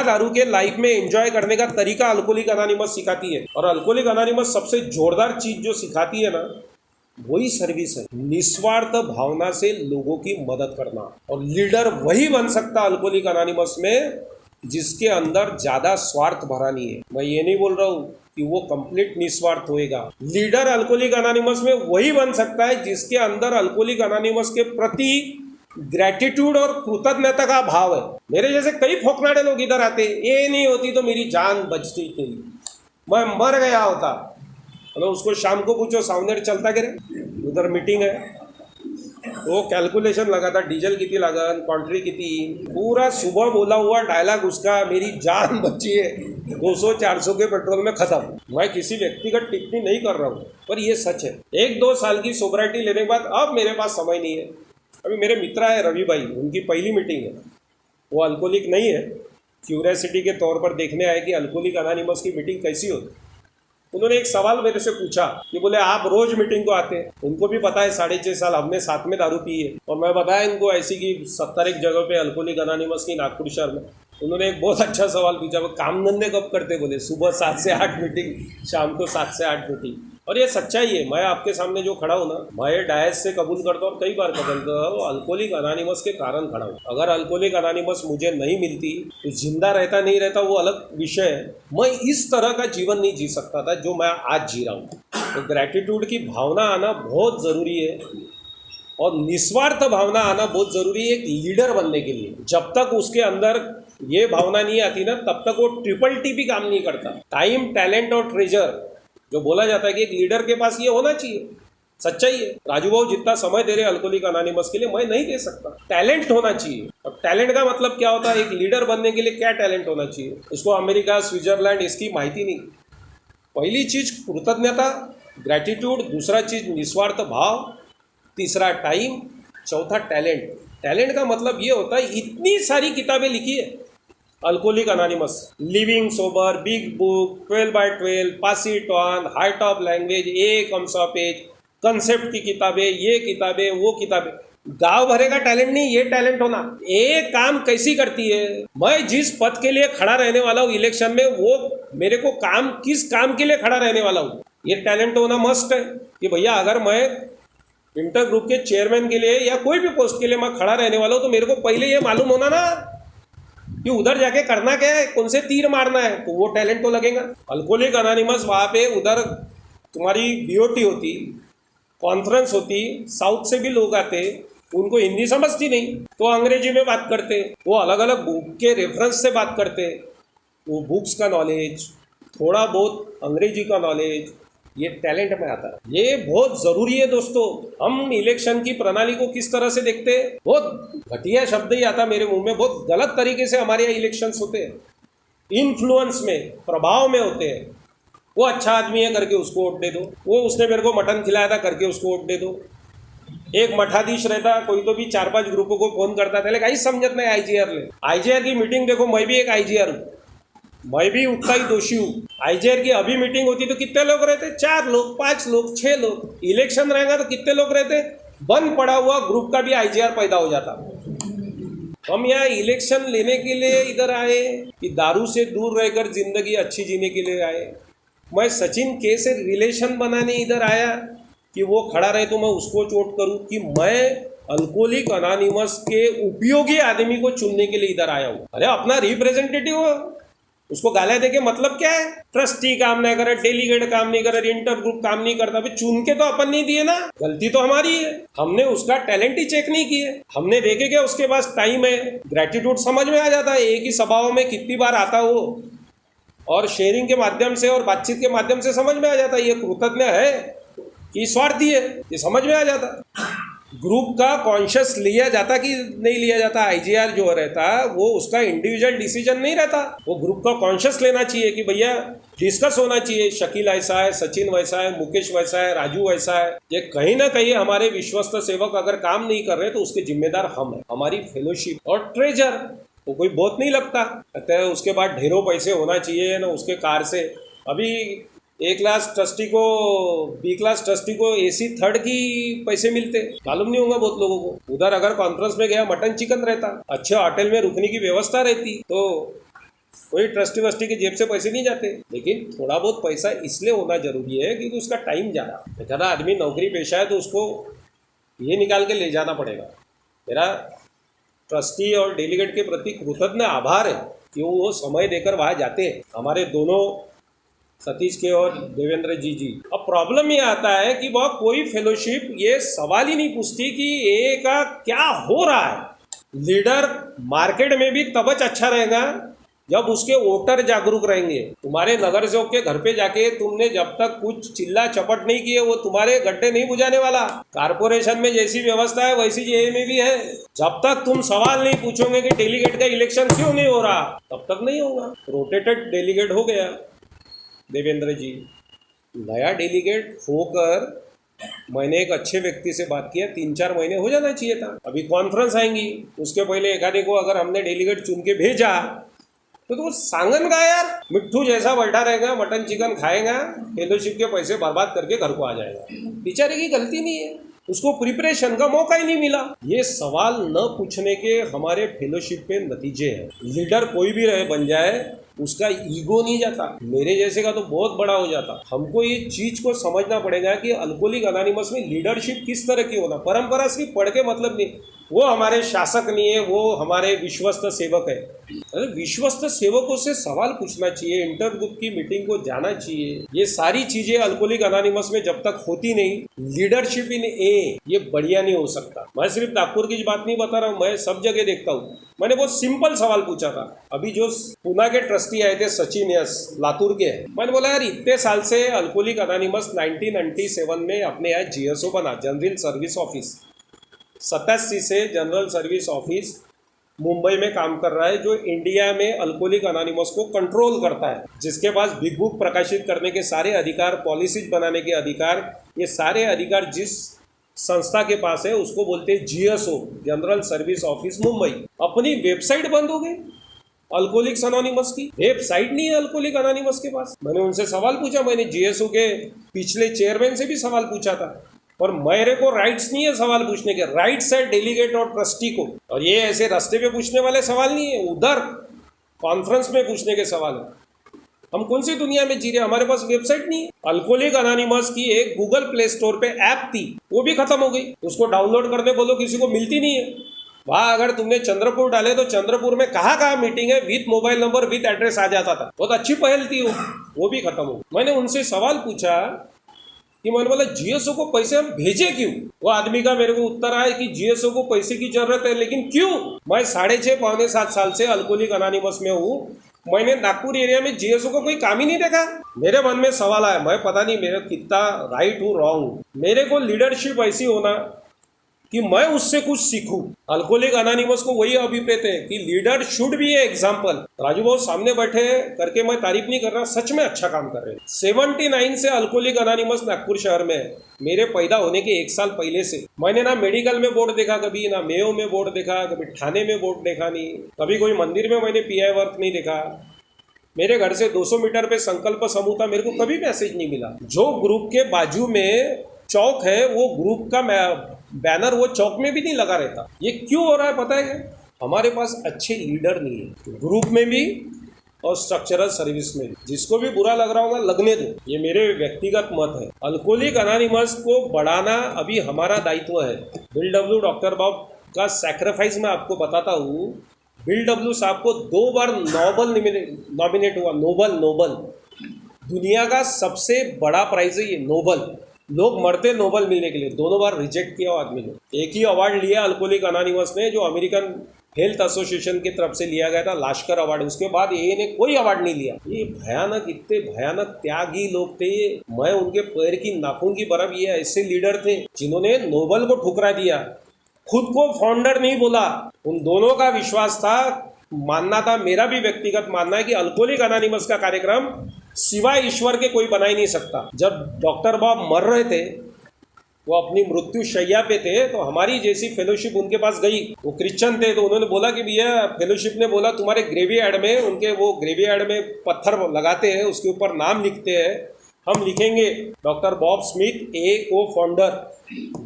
दारू के लाइफ में एंजॉय करने का तरीका अल्कोहलिक अनोनिमस सिखाती है। और अल्कोहलिक अनोनिमस सबसे जोरदार चीज जो सिखाती है ना, वही सर्विस है, निस्वार्थ भावना से लोगों की मदद करना। और लीडर वही बन सकता अल्कोहलिक अनोनिमस में जिसके अंदर ज्यादा स्वार्थ भरा नहीं है। मैं ये नहीं बोल रहा हूँ कि वो कंप्लीट निस्वार्थ होएगा। लीडर अल्कोहलिक अनोनिमस में वही बन सकता है जिसके अंदर अल्कोहलिक अनोनिमस के प्रति ग्रेटिट्यूड और कृतज्ञता का भाव है। मेरे जैसे कई फोकनाड़े लोग इधर आते, ये नहीं होती तो मेरी जान बचती थी, मैं मर गया होता। मतलब उसको शाम को पूछो सावनेर चलता करे, उधर मीटिंग है, वो कैलकुलेशन लगा था, डीजल कितनी लागन, कॉन्ट्री कितनी, पूरा सुबह बोला हुआ डायलॉग उसका, मेरी जान बची है 200-400 के पेट्रोल में खत्म। मैं किसी व्यक्तिगत टिप्पणी नहीं कर रहा हूँ, पर ये सच है। 1-2 साल की सोबराइटी लेने के बाद अब मेरे पास समय नहीं है। अभी मेरे मित्र है रवि भाई, उनकी पहली मीटिंग है, वो अल्कोहलिक नहीं है, क्यूरियोसिटी के तौर पर देखने आए कि अल्कोहलिक अनोनिमस की मीटिंग कैसी होती। उन्होंने एक सवाल मेरे से पूछा कि बोले आप रोज मीटिंग को आते हैं, उनको भी पता है 6.5 साल हमने साथ में दारू पी है, और मैं बताया इनको ऐसी कि 70 जगह पे अल्कोहलिक अनोनिमस की नागपुर शहर में। उन्होंने एक बहुत अच्छा सवाल पूछा, वो काम धंधे कब करते, बोले सुबह 7 से 8 मीटिंग, शाम को 7 से 8 मीटिंग। और ये सच्चाई है, मैं आपके सामने जो खड़ा हूँ ना, मैं डायस से कबूल करता हूँ, कई बार बदलता हूँ, अल्कोहलिक अनोनिमस के कारण खड़ा हूँ। अगर अल्कोहलिक अनोनिमस मुझे नहीं मिलती तो जिंदा रहता नहीं रहता वो अलग विषय है, मैं इस तरह का जीवन नहीं जी सकता था जो मैं आज जी रहा हूँ। तो ग्रेटिट्यूड की भावना आना बहुत ज़रूरी है और निस्वार्थ भावना आना बहुत ज़रूरी है एक लीडर बनने के लिए। जब तक उसके अंदर ये भावना नहीं आती ना, तब तक वो ट्रिपल-T भी काम नहीं करता। टाइम, टैलेंट और ट्रेजर जो बोला जाता है कि एक लीडर के पास ये होना चाहिए, सच्चाई है। राजू भाऊ जितना समय दे रहे अल्कोहलिक अनोनिमस के लिए मैं नहीं दे सकता। टैलेंट होना चाहिए। अब टैलेंट का मतलब क्या होता है, एक लीडर बनने के लिए क्या टैलेंट होना चाहिए, उसको अमेरिका, स्विट्जरलैंड इसकी माहिती नहीं, पहली चीज़ कृतज्ञता, ग्रैटिट्यूड, दूसरा चीज़ निस्वार्थ भाव, तीसरा टाइम, चौथा टैलेंट। टैलेंट का मतलब ये होता है, इतनी सारी किताबें लिखी है alcoholic anonymous, living sober, big book, 12x12, pass it on, heart of language, a comes of age, concept की किताबें, ये किताबें, वो किताबें। गांव भरे का टैलेंट नहीं, ये टैलेंट होना। एक काम कैसी करती है, मैं जिस पद के लिए खड़ा रहने वाला हूँ इलेक्शन में, वो मेरे को काम किस काम के लिए खड़ा रहने वाला हूँ, ये टैलेंट होना मस्ट है। कि भैया अगर मैं इंटर ग्रुप के चेयरमैन के लिए या कोई भी पोस्ट के लिए मैं खड़ा रहने वाला हूँ, तो मेरे को पहले ये मालूम होना ना कि उधर जाके करना क्या है, कौन से तीर मारना है, तो वो टैलेंट तो लगेगा। अल्कोहलिक अनोनिमस वहाँ पे उधर तुम्हारी बीओटी होती, कॉन्फ्रेंस होती, साउथ से भी लोग आते, उनको हिंदी समझती नहीं तो अंग्रेजी में बात करते, वो अलग अलग बुक के रेफरेंस से बात करते, वो बुक्स का नॉलेज, थोड़ा बहुत अंग्रेजी का नॉलेज, ये टैलेंट में आता है। ये बहुत ज़रूरी है दोस्तों। हम इलेक्शन की प्रणाली को किस तरह से देखते हैं, बहुत घटिया शब्द ही आता मेरे मुंह में, बहुत गलत तरीके से हमारे यहाँ इलेक्शंस होते हैं, इन्फ्लुएंस में, प्रभाव में होते हैं। वो अच्छा आदमी है करके उसको वोट दे दो, वो उसने मेरे को मटन खिलाया था करके उसको वोट दे दो। एक मठाधीश रहता, कोई तो भी 4-5 ग्रुपों को फोन करता था, लेकिन समझत नहीं आईजीआर ले। आईजीआर की मीटिंग देखो, मैं भी एक आईजीआर हूँ, मैं भी उतना ही दोषी हूँ। आईजीआर की अभी मीटिंग होती तो कितने लोग रहते, 4 लोग, 5 लोग, 6 लोग। इलेक्शन रहेगा तो कितने लोग रहते, बंद पड़ा हुआ ग्रुप का भी आईजीआर पैदा हो जाता। हम यहाँ इलेक्शन लेने के लिए इधर आए कि दारू से दूर रहकर जिंदगी अच्छी जीने के लिए आए। मैं सचिन के से रिलेशन बनाने इधर आया कि वो खड़ा रहे तो मैं उसको चोट करूं, कि मैं अल्कोहलिक अनोनिमस के उपयोगी आदमी को चुनने के लिए इधर आया हूं। अरे अपना रिप्रेजेंटेटिव हो, उसको गालियां देके मतलब क्या है? ट्रस्टी काम नहीं करे, डेलीगेट काम नहीं करे, इंटर ग्रुप काम नहीं करता, भाई चुन के तो अपन नहीं दिए ना, गलती तो हमारी है। हमने उसका टैलेंट ही चेक नहीं किए, हमने देखे क्या उसके पास टाइम है। ग्रेटिट्यूड समझ में आ जाता है, एक ही सभाओं में कितनी बार आता हो, और शेयरिंग के माध्यम से और बातचीत के माध्यम से समझ में आ जाता है ये कृतज्ञ है कि स्वार्थी है, ये समझ में आ जाता। ग्रुप का कॉन्शियस लिया जाता कि नहीं लिया जाता। आईजीआर जो रहता वो उसका इंडिविजुअल डिसीजन नहीं रहता, वो ग्रुप का कॉन्शियस लेना चाहिए कि भैया डिस्कस होना चाहिए, शकील ऐसा है, सचिन वैसा है, मुकेश वैसा है, राजू वैसा है। ये कहीं ना कहीं हमारे विश्वस्त सेवक अगर काम नहीं कर रहे तो उसके जिम्मेदार हम हैं, हमारी फेलोशिप और ट्रेजर। वो कोई बहुत नहीं लगता, कहते हैं उसके बाद ढेरों पैसे होना चाहिए ना उसके कार से। अभी ए क्लास ट्रस्टी को, बी क्लास ट्रस्टी को AC 3rd की पैसे मिलते, मालूम नहीं होगा बहुत लोगों को। उधर अगर कॉन्फ्रेंस में गया, मटन चिकन रहता, अच्छे होटल में रुकने की व्यवस्था रहती, तो कोई ट्रस्टी वस्टी की जेब से पैसे नहीं जाते। लेकिन थोड़ा बहुत पैसा इसलिए होना जरूरी है क्योंकि उसका टाइम जा रहा। बेचारा आदमी नौकरी पेशा है तो उसको ये निकाल के ले जाना पड़ेगा। मेरा ट्रस्टी और डेलीगेट के प्रति कृतज्ञ आभार है कि वो समय देकर वहाँ जाते हैं, हमारे दोनों सतीश के और देवेंद्र जी। अब प्रॉब्लम ये आता है कि वह कोई फेलोशिप ये सवाल ही नहीं पूछती कि ए का क्या हो रहा है। लीडर मार्केट में भी तबच अच्छा रहेगा जब उसके वोटर जागरूक रहेंगे। तुम्हारे नगर सेवक के घर पे जाके तुमने जब तक कुछ चिल्ला चपट नहीं किए, वो तुम्हारे गड्ढे नहीं बुझाने वाला। कारपोरेशन में जैसी व्यवस्था है वैसी जेए में भी है। जब तक तुम सवाल नहीं पूछोगे कि डेलीगेट का इलेक्शन क्यों नहीं हो रहा, तब तक नहीं होगा। रोटेटेड डेलीगेट हो गया देवेंद्र जी, नया डेलीगेट होकर मैंने एक अच्छे व्यक्ति से बात किया, 3-4 महीने हो जाना चाहिए था। अभी कॉन्फ्रेंस आएंगी, उसके पहले एक आधे को अगर हमने डेलीगेट चुन के भेजा तो सांगन का यार मिट्टू जैसा बैठा रहेगा, मटन चिकन खाएगा, फेलोशिप के पैसे बर्बाद करके घर को आ जाएगा। बेचारे की गलती नहीं है, उसको प्रिपरेशन का मौका ही नहीं मिला। ये सवाल न पूछने के हमारे फेलोशिप पे नतीजे हैं। लीडर कोई भी रहे बन जाए, उसका ईगो नहीं जाता, मेरे जैसे का तो बहुत बड़ा हो जाता। हमको ये चीज को समझना पड़ेगा कि अल्कोहलिक अनोनिमस में लीडरशिप किस तरह की होना। परंपरा सिर्फ पढ़ के मतलब नहीं, वो हमारे शासक नहीं है, वो हमारे विश्वस्त सेवक है। अरे विश्वस्त सेवकों से सवाल पूछना चाहिए, इंटर ग्रुप की मीटिंग को जाना चाहिए। ये सारी चीजें अल्कोहलिक अनोनिमस में जब तक होती नहीं, लीडरशिप इन ए ये बढ़िया नहीं हो सकता। मैं सिर्फ नागपुर की बात नहीं बता रहा हूँ, मैं सब जगह देखता हूँ। मैंने बहुत सिंपल सवाल पूछा था, अभी जो पुणे के ट्रस्टी आए थे सचिन यस, लातूर के, मैंने बोला यार इतने साल से अल्कोहलिक अनोनिमस 1997 में अपने यहाँ GSO बना, जनरल सर्विस ऑफिस, 87 से जनरल सर्विस ऑफिस मुंबई में काम कर रहा है, जो इंडिया में अल्कोहलिक अनोनिमस को कंट्रोल करता है, जिसके पास बिग बुक प्रकाशित करने के सारे अधिकार, पॉलिसीज बनाने के अधिकार, ये सारे अधिकार जिस संस्था के पास है उसको बोलते हैं GSO, general service office Mumbai. अपनी वेबसाइट बंद हो गई अल्कोहलिक्स अनोनिमस की, वेबसाइट नहीं है अल्कोहलिक अनोनिमस के पास। मैंने उनसे सवाल पूछा, मैंने जीएसओ के पिछले चेयरमैन से भी सवाल पूछा था, और मेरे को राइट्स नहीं है सवाल पूछने के, राइट्स है डेलीगेट और ट्रस्टी को, और ये ऐसे रास्ते पे पूछने वाले सवाल नहीं है, उधर कॉन्फ्रेंस में पूछने के सवाल है। हम कौन सी दुनिया में जी रहे, हमारे पास वेबसाइट नहीं है। अल्कोहलिक अनोनिमस की एक गूगल प्ले स्टोर पे ऐप थी, वो भी खत्म हो गई, उसको डाउनलोड करने बोलो किसी को मिलती नहीं है। वहाँ अगर तुमने चंद्रपुर डाले तो चंद्रपुर में कहाँ कहाँ मीटिंग है with mobile number with address आ जाता था, बहुत अच्छी पहल थी वो भी खत्म हो गई। मैंने उनसे सवाल पूछा कि मैंने बोला जीएसओ को पैसे हम भेजे क्यों। वो आदमी का मेरे को उत्तर आया कि जीएसओ को पैसे की जरूरत है, लेकिन क्यों। मैं 6.5 पौने 7 साल से अल्कोहलिक अनोनिमस में हूँ, मैंने नागपुर एरिया में जीएसओ को कोई काम ही नहीं देखा। मेरे मन में सवाल आया, मैं पता नहीं मेरा कितना राइट हूँ रॉन्ग हूँ। मेरे को लीडरशिप ऐसी होना कि मैं उससे कुछ सीखूं। अल्कोहलिक अनोनिमस को वही अभिप्रेत है कि leader should be a example. Raju भाऊ सामने बैठे करके मैं तारीफ नहीं कर रहा, सच में अच्छा काम कर रहे हैं। 79 से अल्कोहलिक अनोनिमस नागपुर शहर में है। मेरे पैदा होने के 1 साल पहले से मैंने ना मेडिकल में बोर्ड देखा कभी, ना मेयो में बोर्ड देखा कभी, ठाणे में बोर्ड देखा नहीं कभी, कोई मंदिर में मैंने पीआई वर्क नहीं देखा। मेरे घर से 200 मीटर पे संकल्प समूह था, मेरे को कभी मैसेज नहीं मिला। जो ग्रुप के बाजू में चौक है वो ग्रुप का बैनर वो चौक में भी नहीं लगा रहता। ये क्यों हो रहा है पता है क्या? हमारे पास अच्छे लीडर नहीं है, ग्रुप में भी और स्ट्रक्चरल सर्विस में भी। जिसको भी बुरा लग रहा होगा लगने दो, ये मेरे व्यक्तिगत मत है। अल्कोहलिक अनोनिमस को बढ़ाना अभी हमारा दायित्व है। बिल डब्ल्यू डॉक्टर बॉब का सैक्रिफाइस मैं आपको बताता हूँ। बिल डब्ल्यू साहब को 2 बार नोबल नॉमिनेट हुआ। नोबल दुनिया का सबसे बड़ा प्राइज है ये, नोबल। लोग मरते नोबल मिलने के लिए, दोनों बार रिजेक्ट किया आदमी ने। एक ही अवार्ड लिया अल्कोहलिक अनोनिमस ने, जो अमेरिकन हेल्थ एसोसिएशन की तरफ से लिया गया था, लाश्कर अवार्ड। उसके बाद ये ने कोई अवार्ड नहीं लिया। ये भयानक, इतने भयानक त्यागी लोग थे। मैं उनके पैर की नाखून की बर्फ, ये ऐसे लीडर थे जिन्होंने नोबल को ठुकरा दिया, खुद को फाउंडर नहीं बोला। उन दोनों का विश्वास था, मानना था, मेरा भी व्यक्तिगत मानना है कि अल्कोहलिक अनोनिमस का कार्यक्रम सिवाय ईश्वर के कोई बना ही नहीं सकता। जब डॉक्टर बॉब मर रहे थे, वो अपनी मृत्यु शैया पे थे, तो हमारी जैसी फेलोशिप उनके पास गई। वो क्रिश्चियन थे, तो उन्होंने बोला कि भैया, फेलोशिप ने बोला तुम्हारे ग्रेवयार्ड में, उनके वो ग्रेवयार्ड में पत्थर लगाते हैं, उसके ऊपर नाम लिखते हैं, हम लिखेंगे डॉक्टर बॉब स्मिथ ए को फाउंडर।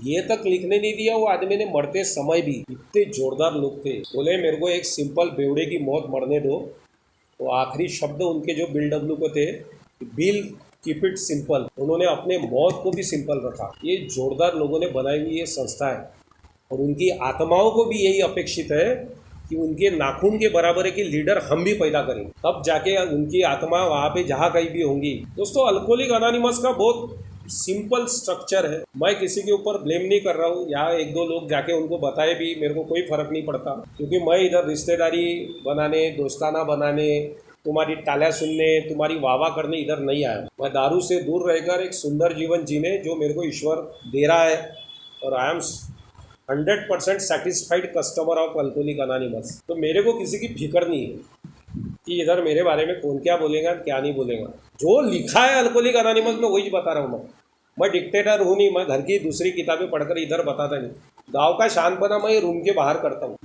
ये तक लिखने नहीं दिया वो आदमी ने मरते समय भी। इतने जोरदार लोग थे। बोले मेरे को एक सिंपल बेवड़े की मौत मरने दो। तो आखिरी शब्द उनके जो बिल डब्ल्यू को थे, बिल कीप इट सिंपल। उन्होंने अपने मौत को भी सिंपल रखा। ये जोरदार लोगों ने बनाई हुई ये संस्था है, और उनकी आत्माओं को भी यही अपेक्षित है कि उनके नाखून के बराबर है कि लीडर हम भी पैदा करें, तब जाके उनकी आत्मा वहाँ पे जहाँ कहीं भी होंगी। दोस्तों, अल्कोहलिक अनोनिमस का बहुत सिंपल स्ट्रक्चर है। मैं किसी के ऊपर ब्लेम नहीं कर रहा हूँ। यहाँ 1-2 लोग जाके उनको बताए भी, मेरे को कोई फ़र्क नहीं पड़ता, क्योंकि मैं इधर रिश्तेदारी बनाने, दोस्ताना बनाने, तुम्हारी टालियाँ सुनने, तुम्हारी वाहवाह करने इधर नहीं आया। मैं दारू से दूर रहकर एक सुंदर जीवन जीने जो मेरे को ईश्वर दे रहा है, और I am 100% satisfied customer of alcoholic anonymous. तो मेरे को किसी की फिक्र नहीं है कि इधर मेरे बारे में कौन क्या बोलेगा क्या नहीं बोलेगा। जो लिखा है अल्कोहलिक अनोनिमस में वही बता रहा हूँ। मैं डिक्टेटर हूँ नहीं, मैं घर की दूसरी किताबें पढ़कर इधर बताता नहीं। गाँव का शांतपना मैं रूम के बाहर करता हूँ।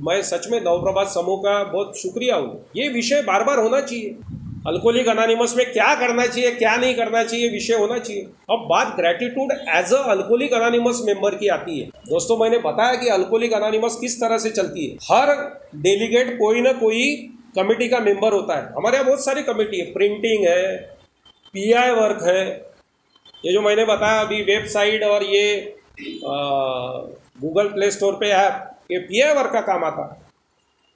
मैं सच में नवप्रभात समूह का बहुत शुक्रिया हूँ। ये विषय बार बार होना चाहिए। अल्कोहलिक अनोनिमस में क्या करना चाहिए क्या नहीं करना चाहिए विषय होना चाहिए। अब बात gratitude as a alcoholic anonymous member की आती है। दोस्तों, मैंने बताया कि अल्कोहलिक अनोनिमस किस तरह से चलती है। हर डेलीगेट कोई ना कोई कमेटी का मेंबर होता है। हमारे यहाँ बहुत सारी कमेटी है, प्रिंटिंग है, पीआई वर्क है, ये जो मैंने बताया अभी वेबसाइट, और ये गूगल प्ले स्टोर पे ऐप, ये पीआई वर्क का काम आता है।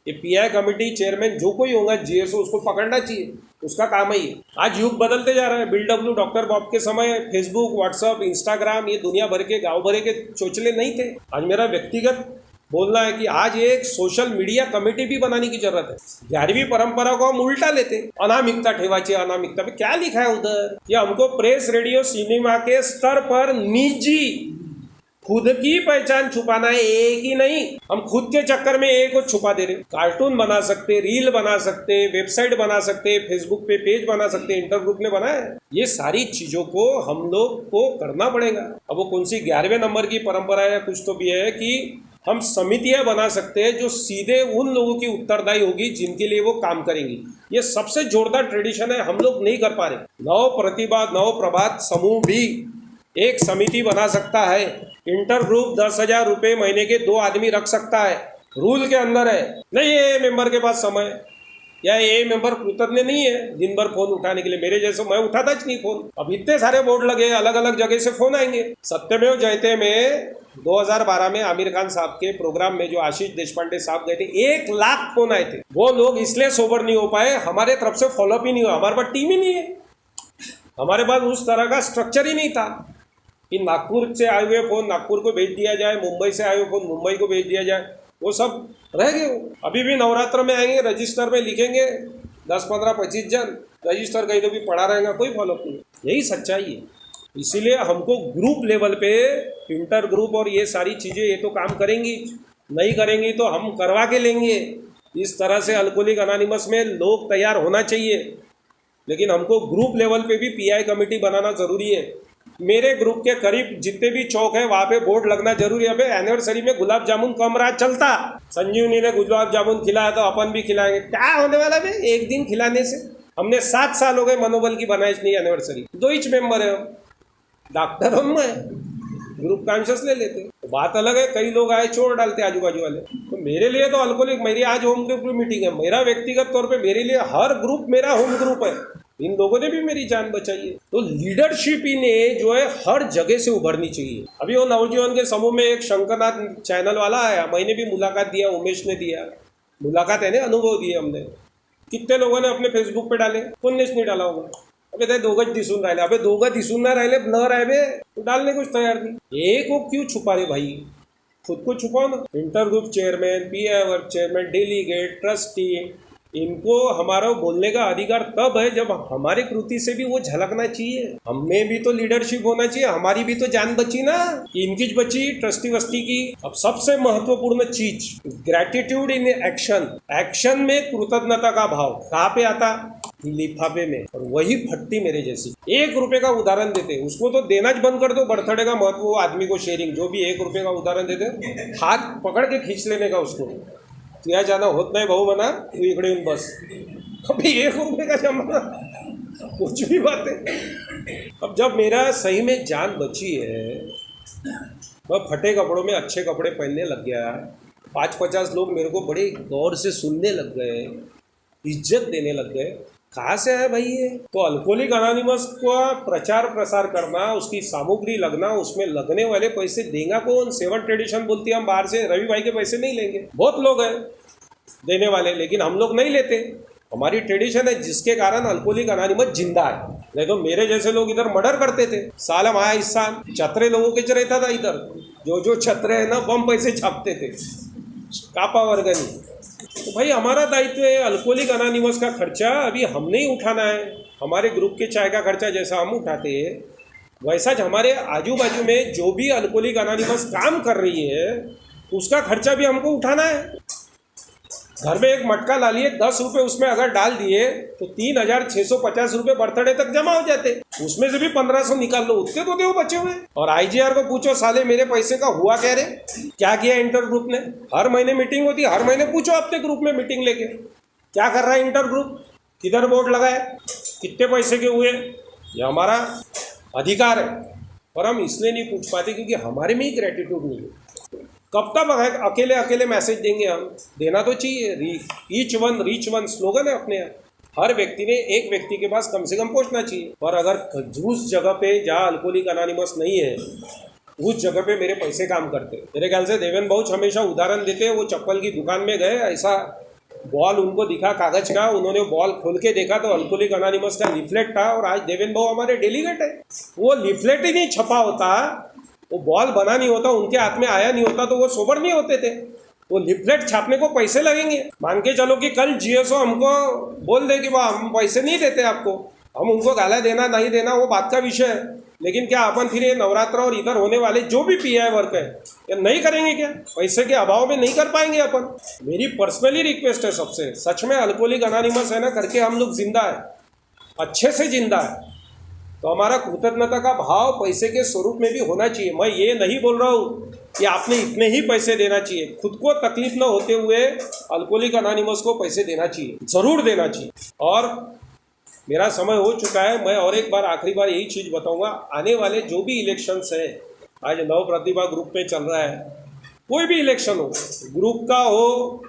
ये पीआई कमेटी चेयरमैन जो कोई होगा जीएसओ, उसको पकड़ना चाहिए, उसका काम ही है। आज युग बदलते जा रहा है। बिल डब्ल्यू डॉक्टर बॉब के समय फेसबुक, व्हाट्सअप, इंस्टाग्राम, ये दुनिया भर के गाँव भरे के चोचले नहीं थे। आज मेरा व्यक्तिगत बोलना है कि आज एक सोशल मीडिया कमेटी भी बनाने की जरूरत है। 11वीं परंपरा को हम उल्टा लेते, अनामिकता ठेवाची। अनामिकता में क्या लिखा है उधर कि हमको प्रेस, रेडियो, सिनेमा के स्तर पर निजी खुद की पहचान छुपाना है, एक ही नहीं। हम खुद के चक्कर में एक को छुपा दे रहे। कार्टून बना सकते, रील बना सकते, वेबसाइट बना सकते, फेसबुक पे पेज बना सकते, इंटर ग्रुप ने बनाया है। ये सारी चीजों को हम लोग को करना पड़ेगा। अब वो कौन सी 11वें नंबर की परंपरा या कुछ तो भी है कि हम समितियां बना सकते हैं जो सीधे उन लोगों की उत्तरदायी होगी जिनके लिए वो काम करेंगी। ये सबसे जोरदार ट्रेडिशन है, हम लोग नहीं कर पा रहे। नव प्रतिभा नव प्रभात समूह भी एक समिति बना सकता है। इंटर ग्रुप 10,000 रुपये महीने के 2 आदमी रख सकता है, रूल के अंदर है। नहीं ये मेंबर के पास समय या ये मेंबर कृतज्ञ नहीं है दिन भर फोन उठाने के लिए। मेरे जैसे मैं उठाता ही नहीं फोन। अब इतने सारे बोर्ड लगे, अलग अलग जगह से फोन आएंगे। सत्यमेव जयते में 2012 में आमिर खान साहब के प्रोग्राम में जो आशीष देशपांडे साहब गए थे, 1 लाख फोन आए थे। वो लोग इसलिए सोबर नहीं हो पाए, हमारे तरफ से फॉलोअप ही नहीं हुआ। हमारे पास टीम ही नहीं है, हमारे पास उस तरह का स्ट्रक्चर ही नहीं था कि नागपुर से आए हुए फोन नागपुर को भेज दिया जाए, मुंबई से आए हुए फोन मुंबई को भेज दिया जाए। वो सब रह गए। अभी भी नवरात्र में आएंगे, रजिस्टर में लिखेंगे 10, 15, 25 जन, रजिस्टर कहीं तो भी पड़ा रहेगा, कोई फॉलोअप नहीं। यही सच्चाई है। इसीलिए हमको ग्रुप लेवल पे इंटर ग्रुप और ये सारी चीज़ें ये तो काम करेंगी, नहीं करेंगी तो हम करवा के लेंगे। इस तरह से अल्कोहलिक अनोनिमस में लोग तैयार होना चाहिए, लेकिन हमको ग्रुप लेवल पे भी पीआई कमेटी बनाना ज़रूरी है। मेरे ग्रुप के करीब जितने भी चौक है वहाँ पे बोर्ड लगना जरूरी है। एनिवर्सरी में गुलाब जामुन कम रात चलता, संजीवनी ने गुलाब जामुन खिलाया तो अपन भी खिलाएंगे। क्या होने वाला है एक दिन खिलाने से? हमने 7 साल हो गए मनोबल की बनाई नहीं एनिवर्सरी। 2 ही मेंबर है हम, डॉक्टर हम है, ग्रुप कॉन्शियस ले लेते। तो बात अलग है, कई लोग आए चोर डालते आजू बाजू वाले। तो मेरे लिए तो अल्कोहलिक, मेरी आज होम ग्रुप मीटिंग है, मेरा व्यक्तिगत तौर पे मेरे लिए हर ग्रुप मेरा होम ग्रुप है। इन लोगों ने भी मेरी जान बचाई है। तो लीडरशिप इन्हें जो है हर जगह से उभरनी चाहिए। अभी वो नवजीवन के समूह में एक शंकरनाथ चैनल वाला आया, मैंने भी मुलाकात दिया, उमेश ने दिया मुलाकात है ना, अनुभव दिए हमने। कितने लोगों ने अपने फेसबुक पे डाले, कोणीच नहीं डाला होगा। अबे ते दोघंच दिसून राहिले, अबे दोघं दिसून ना राहिले, ब्लर आहे बे, तो डालने कुछ तैयार नहीं। एक वो क्यों छुपा रहे भाई, खुद को छुपाओ ना। Inter group chairman, pi work chairman, delegate, trustee, इनको हमारा बोलने का अधिकार तब है जब हमारे कृति से भी वो झलकना चाहिए। हमें भी तो लीडरशिप होना चाहिए, हमारी भी तो जान बची ना, इनकी बची ट्रस्टी वस्ती की। अब सबसे महत्वपूर्ण चीज ग्रेटिट्यूड इन एक्शन। एक्शन में कृतज्ञता का भाव कहाँ पे आता? लिफाफे में। और वही फटती मेरे जैसी। 1 रुपए का उदाहरण देते, उसको तो देना बंद कर दो। बर्थडे का महत्व वो आदमी को शेयरिंग, जो भी 1 रुपए का उदाहरण देते, हाथ पकड़ के खींच लेने का उसको। तुझ्या जाना होत नाही भाऊ म्हणा, तू इकडे येऊन बस। अभी 1 रुपये का जमाना, कुछ भी बात है। अब जब मेरा सही में जान बची है, मैं फटे कपड़ों में अच्छे कपड़े पहनने लग गया, 5-50 लोग मेरे को बड़े गौर से सुनने लग गए, इज्जत देने लग गए। कहाँ से है भाई ये? तो अल्कोहलिक अनोनिमस का प्रचार प्रसार करना, उसकी सामग्री लगना, उसमें लगने वाले पैसे देगा कौन? 7 ट्रेडिशन बोलती है हम बाहर से रवि भाई के पैसे नहीं लेंगे। बहुत लोग हैं देने वाले, लेकिन हम लोग नहीं लेते। हमारी ट्रेडिशन है जिसके कारण अल्कोहलिक अनोनिमस जिंदा है। नहीं तो मेरे जैसे लोग इधर मर्डर करते थे। साल हमारा हिस्सा छतरे लोगों के रहता था इधर, जो छतरे है ना बम पैसे छापते थे, कापा वर्गनी। तो भाई हमारा दायित्व है, अल्कोहलिक अनोनिमस का खर्चा अभी हमने ही उठाना है। हमारे ग्रुप के चाय का खर्चा जैसा हम उठाते हैं, वैसा हमारे आजू बाजू में जो भी अल्कोहलिक अनोनिमस काम कर रही है उसका खर्चा भी हमको उठाना है। घर में एक मटका ला लिए, 10 रुपये उसमें अगर डाल दिए तो 3,650 रुपये बर्थडे तक जमा हो जाते। उसमें से भी 1,500 निकाल लो, उतने तो दो बचे हुए। और आईजीआर को पूछो, साले मेरे पैसे का हुआ क्या रे? क्या किया इंटर ग्रुप ने? हर महीने मीटिंग होती है, हर महीने पूछो अपने ग्रुप में मीटिंग लेके क्या कर रहा है इंटर ग्रुप, किधर बोर्ड लगाए, कितने पैसे के हुए। ये हमारा अधिकार है, और हम इसलिए नहीं पूछ पाते क्योंकि हमारे में ही ग्रेटिट्यूड नहीं है। कब तक अकेले अकेले मैसेज देंगे हम? देना तो चाहिए। Each one reach one slogan है अपने यहाँ। हर व्यक्ति ने एक व्यक्ति के पास कम से कम पहुँचना चाहिए। और अगर उस जगह पे जहाँ अल्कोहलिक अनोनिमस नहीं है, उस जगह पे मेरे पैसे काम करते। मेरे ख्याल से देवेन भाऊ हमेशा उदाहरण देते हैं। वो चप्पल की दुकान में गए, ऐसा बॉल उनको दिखा कागज का, उन्होंने बॉल खोल के देखा तो अल्कोहलिक अनोनिमस का लिफलेट था। और आज देवेन भाऊ हमारे डेलीगेट है। वो लिफलेट ही नहीं छपा होता, वो बॉल बना नहीं होता, उनके हाथ में आया नहीं होता, तो वो सोबर नहीं होते थे। वो लिफलेट छापने को पैसे लगेंगे। मान के चलो कि कल जीएसओ हमको बोल दे कि वाह हम पैसे नहीं देते आपको, हम उनको गाला देना नहीं देना वो बात का विषय है, लेकिन क्या अपन फिर ये नवरात्र और इधर होने वाले जो भी पीआई वर्क है ये नहीं करेंगे क्या? पैसे के अभाव में नहीं कर पाएंगे अपन? मेरी पर्सनली रिक्वेस्ट है सबसे, सच में अल्कोहलिक अनोनिमस है ना करके हम लोग जिंदा है, अच्छे से जिंदा है, तो हमारा कृतज्ञता का भाव पैसे के स्वरूप में भी होना चाहिए। मैं ये नहीं बोल रहा हूँ कि आपने इतने ही पैसे देना चाहिए, खुद को तकलीफ न होते हुए अल्कोहलिक अनोनिमस को पैसे देना चाहिए, ज़रूर देना चाहिए। और मेरा समय हो चुका है, मैं और एक बार आखिरी बार यही चीज़ बताऊंगा, आने वाले जो भी इलेक्शंस है, आज नव प्रतिभा ग्रुप में चल रहा है, कोई भी इलेक्शन हो, ग्रुप का हो,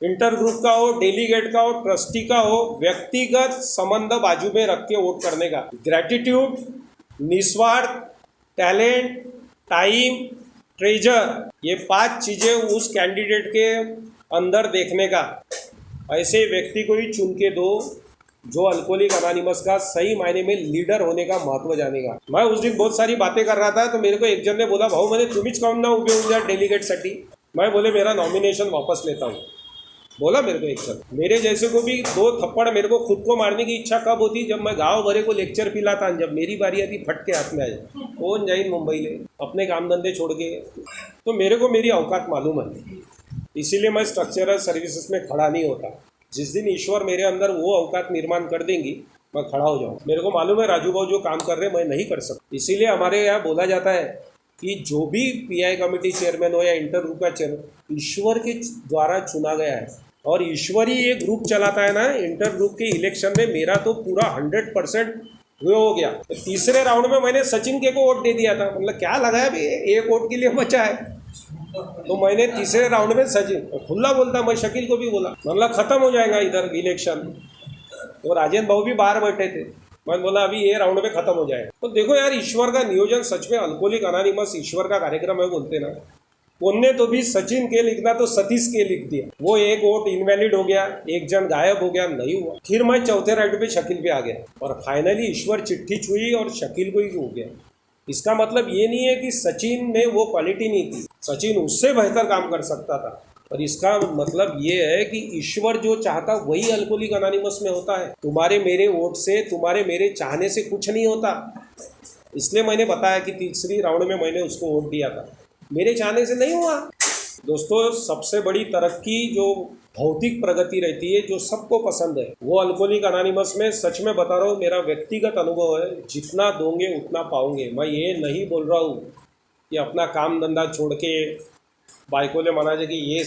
इंटर ग्रुप का हो, डेलीगेट का हो, ट्रस्टी का हो, व्यक्तिगत संबंध बाजू में रख के वोट करने का, ग्रैटिट्यूड, निस्वार्थ, टैलेंट, टाइम, ट्रेजर, ये 5 चीज़ें उस कैंडिडेट के अंदर देखने का, ऐसे व्यक्ति को ही चुन के दो जो अल्कोहलिक अनोनिमस का सही मायने में लीडर होने का महत्व जानेगा। मैं उस दिन बहुत सारी बातें कर रहा था तो मेरे को एक जन ने बोला, भाऊ मैंने तुम्हीच काऊन ना उभे होऊन जा डेलीगेटसाठी? मैं बोले मेरा नॉमिनेशन वापस लेता हूँ, बोला मेरे को एक जन। मेरे जैसे को भी 2 थप्पड़ मेरे को खुद को मारने की इच्छा कब होती? जब मैं गाँव भरे को लेक्चर पिलाता, जब मेरी बारी आती फट के हाथ में आ जाए, कौन जाए मुंबई ले अपने काम धंधे छोड़ के। तो मेरे को मेरी औकात मालूम है, इसीलिए मैं स्ट्रक्चरल सर्विसेज में खड़ा नहीं होता। जिस दिन ईश्वर मेरे अंदर वो औकात निर्माण कर देंगी मैं खड़ा हो जाऊँ। मेरे को मालूम है राजू भाऊ जो काम कर रहे हैं मैं नहीं कर सकता, इसीलिए हमारे यहाँ बोला जाता है कि जो भी पीआई कमेटी चेयरमैन हो या इंटर ग्रुप का चेयरमैन ईश्वर के द्वारा चुना गया है, और ईश्वर ही ये ग्रुप चलाता है ना। इंटर ग्रुप के इलेक्शन में मेरा तो पूरा 100% वो हो गया। तो तीसरे राउंड में मैंने सचिन के को वोट दे दिया था, मतलब क्या लगा है भाई, एक वोट के लिए बचा है। तो मैंने तीसरे राउंड में सचिन खुला बोलता, मैं शकील को भी बोला, मतलब खत्म हो जाएगा इधर इलेक्शन। तो राजेंद्र भाऊ भी बाहर बैठे थे, मैं बोला अभी ये राउंड में खत्म हो जाएगा। तो देखो यार, ईश्वर का नियोजन सच में अल्कोहलिक अनोनिमस ईश्वर का कार्यक्रम है बोलते ना। उनने तो भी सचिन के लिखना तो सतीश के लिख दिया, वो एक वोट इनवैलिड हो गया, एक जन गायब हो गया, नहीं हुआ। फिर मैं चौथे राउंड पे शकील पे आ गया और फाइनली ईश्वर चिट्ठी छुई और शकील को ही हो गया। इसका मतलब ये नहीं है कि सचिन में वो क्वालिटी नहीं थी, सचिन उससे बेहतर काम कर सकता था, और इसका मतलब ये है कि ईश्वर जो चाहता वही अल्कोहलिक अनोनिमस में होता है। तुम्हारे मेरे वोट से, तुम्हारे मेरे चाहने से कुछ नहीं होता। इसलिए मैंने बताया कि तीसरी राउंड में मैंने उसको वोट दिया था, मेरे चाहने से नहीं हुआ। दोस्तों, सबसे बड़ी तरक्की जो भौतिक प्रगति रहती है, जो सबको पसंद है, वो अल्कोहलिक अनोनिमस में सच में बता रहा हूँ, मेरा व्यक्तिगत अनुभव है, जितना दोगे उतना पाओगे। मैं ये नहीं बोल रहा हूँ की अपना काम धंदा छोड़ के बायकोले म्हणायचे की ये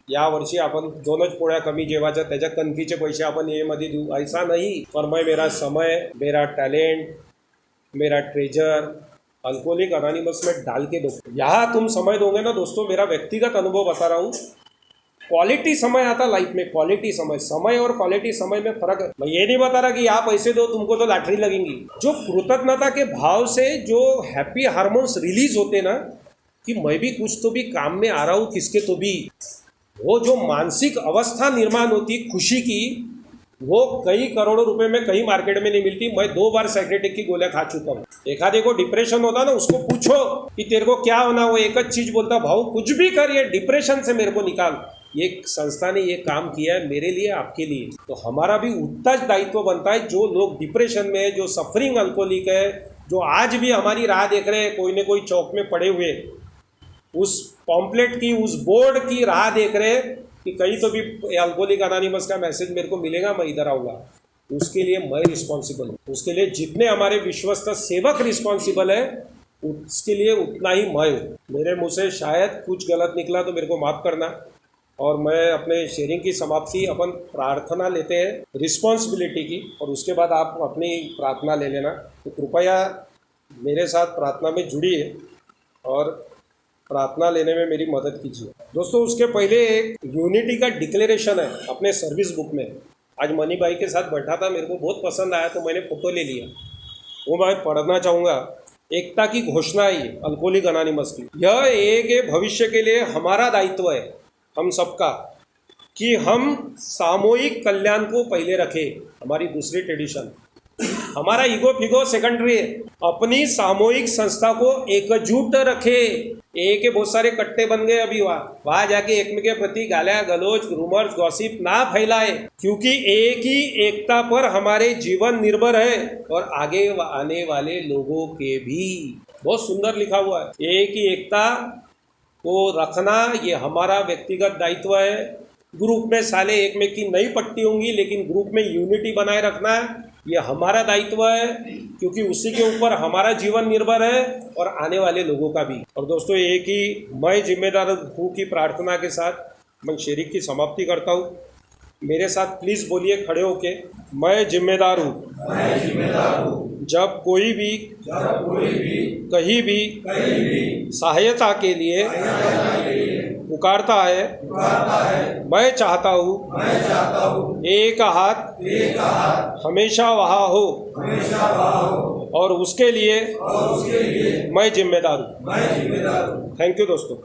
या वर्षी आपण 2च पोळ्या कमी जेवायच्या, त्याच्या कणकीचे पैसे आपण ये मध्ये देऊ, ऐसा नहीं। पर मैं मेरा समय, मेरा टैलेंट, मेरा ट्रेजर अल्कोहलिक अनोनिमस में डाल के दो। यहाँ तुम समय दोगे ना दोस्तों, मेरा व्यक्तिगत अनुभव बता रहा हूँ, क्वालिटी समय आता लाइफ में, क्वालिटी समय और क्वालिटी समय में फर्क है। मैं ये नहीं बता रहा कि आप पैसे दो तुमको तो लॉटरी लगेंगी। जो कृतज्ञता के भाव से जो हैप्पी हार्मोन्स रिलीज होते ना, कि मैं भी कुछ तो भी काम में आ रहा हूँ किसके तो भी, वो जो मानसिक अवस्था निर्माण होती खुशी की, वो कई करोड़ों रुपए में कहीं मार्केट में नहीं मिलती। मैं 2 बार साइकेट्रिक की गोलियां खा चुका हूँ। एखादे को डिप्रेशन होता ना, उसको पूछो कि तेरे को क्या होना, वो एक चीज बोलता, भाऊ कुछ भी कर, ये डिप्रेशन से मेरे को निकाल। ये संस्था ने ये काम किया है मेरे लिए, आपके लिए। तो हमारा भी उतना दायित्व बनता है, जो लोग डिप्रेशन में, जो सफरिंग अल्कोहलिक है, जो आज भी हमारी राह देख रहे हैं, कोई न कोई चौक में पड़े हुए, उस पॉम्पलेट की, उस बोर्ड की राह देख रहे हैं कि कहीं तो भी अल्कोहलिक अनोनिमस का मैसेज मेरे को मिलेगा, मैं इधर आऊँगा। उसके लिए मैं रिस्पॉन्सिबल हूँ, उसके लिए जितने हमारे विश्वस्त सेवक रिस्पॉन्सिबल है, उसके लिए उतना ही मैं हूँ। मेरे मुँह से शायद कुछ गलत निकला तो मेरे को माफ़ करना। और मैं अपने शेयरिंग की समाप्ति, अपन प्रार्थना लेते हैं रिस्पॉन्सिबिलिटी की, और उसके बाद आप अपनी प्रार्थना ले लेना। तो कृपया मेरे साथ प्रार्थना में जुड़िए और प्रार्थना लेने में मेरी मदद कीजिए। दोस्तों, उसके पहले एक यूनिटी का डिक्लेरेशन है अपने सर्विस बुक में। आज मनी भाई के साथ बैठा था, मेरे को बहुत पसंद आया तो मैंने फ़ोटो ले लिया, वो मैं पढ़ना चाहूँगा। एकता की घोषणा है अल्कोहलिक अनोनिमस की। यह एक भविष्य के लिए हमारा दायित्व है, हम सबका, कि हम सामूहिक कल्याण को पहले रखें। हमारी दूसरी ट्रेडिशन, हमारा ईगो फिगो सेकेंडरी है। अपनी सामूहिक संस्था को एकजुट रखे। एक के बहुत सारे कट्टे बन गए अभी वहाँ जाके एक के प्रति गालियाँ गलौज रूमर्स गॉसिप ना फैलाए, क्योंकि एक ही एकता पर हमारे जीवन निर्भर है और आगे आने वाले लोगों के भी। बहुत सुंदर लिखा हुआ है, एक ही एकता को रखना ये हमारा व्यक्तिगत दायित्व है। ग्रुप में साले एक में की नई पट्टी होंगी, लेकिन ग्रुप में यूनिटी बनाए रखना ये हमारा दायित्व है, क्योंकि उसी के ऊपर हमारा जीवन निर्भर है और आने वाले लोगों का भी। और दोस्तों, एक ही मैं जिम्मेदार हूँ की प्रार्थना के साथ मैं शेयरिंग की समाप्ति करता हूँ। मेरे साथ प्लीज़ बोलिए खड़े होके, मैं जिम्मेदार हूँ। जब कोई भी कहीं भी सहायता के लिए पुकारता है, मैं चाहता हूँ एक हाथ हमेशा वहाँ हो और उसके लिए मैं जिम्मेदार हूँ। थैंक यू दोस्तों।